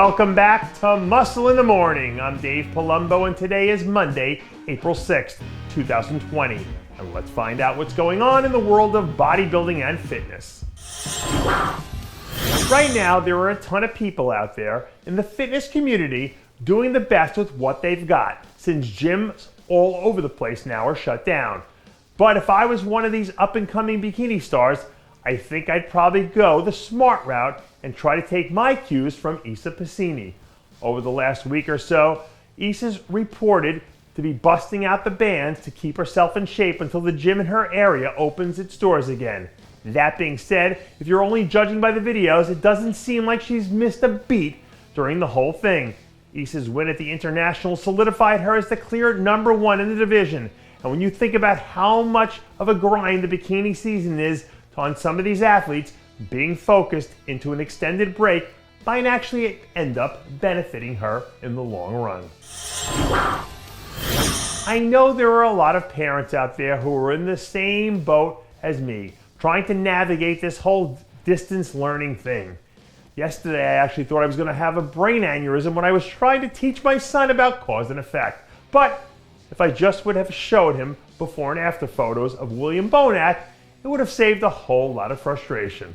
Welcome back to Muscle in the Morning. I'm Dave Palumbo, and today is Monday, April 6th, 2020. And let's find out what's going on in the world of bodybuilding and fitness. Right now, there are a ton of people out there in the fitness community doing the best with what they've got, since gyms all over the place now are shut down. But if I was one of these up-and-coming bikini stars, I think I'd probably go the smart route and try to take my cues from Issa Passini. Over the last week or so, Issa's reported to be busting out the bands to keep herself in shape until the gym in her area opens its doors again. That being said, if you're only judging by the videos, it doesn't seem like she's missed a beat during the whole thing. Issa's win at the International solidified her as the clear #1 in the division. And when you think about how much of a grind the bikini season is on some of these athletes, being focused into an extended break might actually end up benefiting her in the long run. I know there are a lot of parents out there who are in the same boat as me, trying to navigate this whole distance learning thing. Yesterday, I actually thought I was going to have a brain aneurysm when I was trying to teach my son about cause and effect. But if I just would have showed him before and after photos of William Bonac, it would have saved a whole lot of frustration.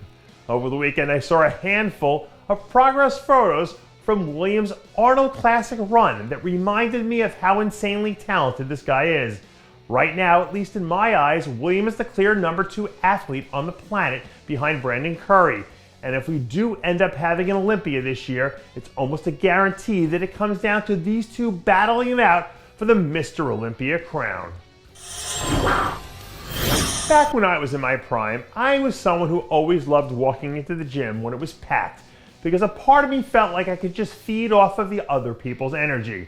Over the weekend, I saw a handful of progress photos from William's Arnold Classic run that reminded me of how insanely talented this guy is. Right now, at least in my eyes, William is the clear #2 athlete on the planet behind Brandon Curry. And if we do end up having an Olympia this year, it's almost a guarantee that it comes down to these two battling it out for the Mr. Olympia crown. Back when I was in my prime, I was someone who always loved walking into the gym when it was packed, because a part of me felt like I could just feed off of the other people's energy.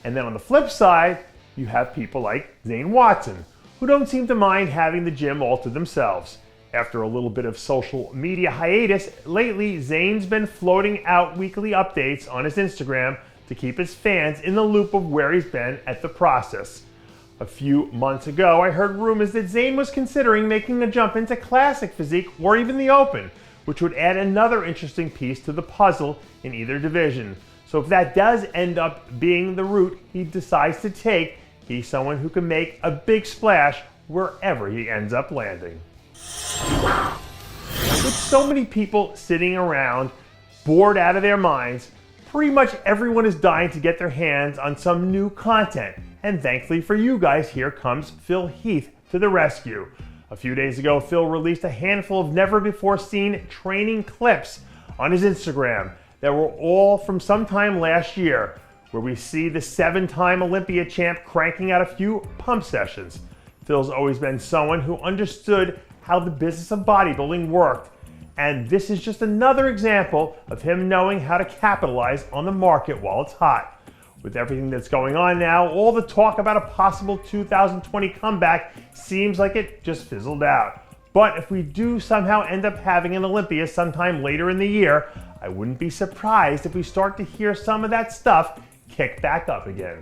And then on the flip side, you have people like Zane Watson, who don't seem to mind having the gym all to themselves. After a little bit of social media hiatus, lately Zane's been floating out weekly updates on his Instagram to keep his fans in the loop of where he's been at the process. A few months ago, I heard rumors that Zane was considering making a jump into classic physique or even the open, which would add another interesting piece to the puzzle in either division. So if that does end up being the route he decides to take, he's someone who can make a big splash wherever he ends up landing. With so many people sitting around, bored out of their minds, pretty much everyone is dying to get their hands on some new content. And thankfully for you guys, here comes Phil Heath to the rescue. A few days ago, Phil released a handful of never-before-seen training clips on his Instagram that were all from sometime last year, where we see the 7-time Olympia champ cranking out a few pump sessions. Phil's always been someone who understood how the business of bodybuilding worked, and this is just another example of him knowing how to capitalize on the market while it's hot. With everything that's going on now, all the talk about a possible 2020 comeback seems like it just fizzled out. But if we do somehow end up having an Olympia sometime later in the year, I wouldn't be surprised if we start to hear some of that stuff kick back up again.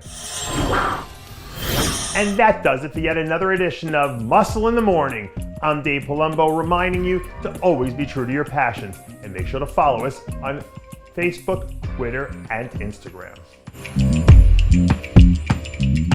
And that does it for yet another edition of Muscle in the Morning. I'm Dave Palumbo, reminding you to always be true to your passion, and make sure to follow us on Facebook, Twitter, and Instagram.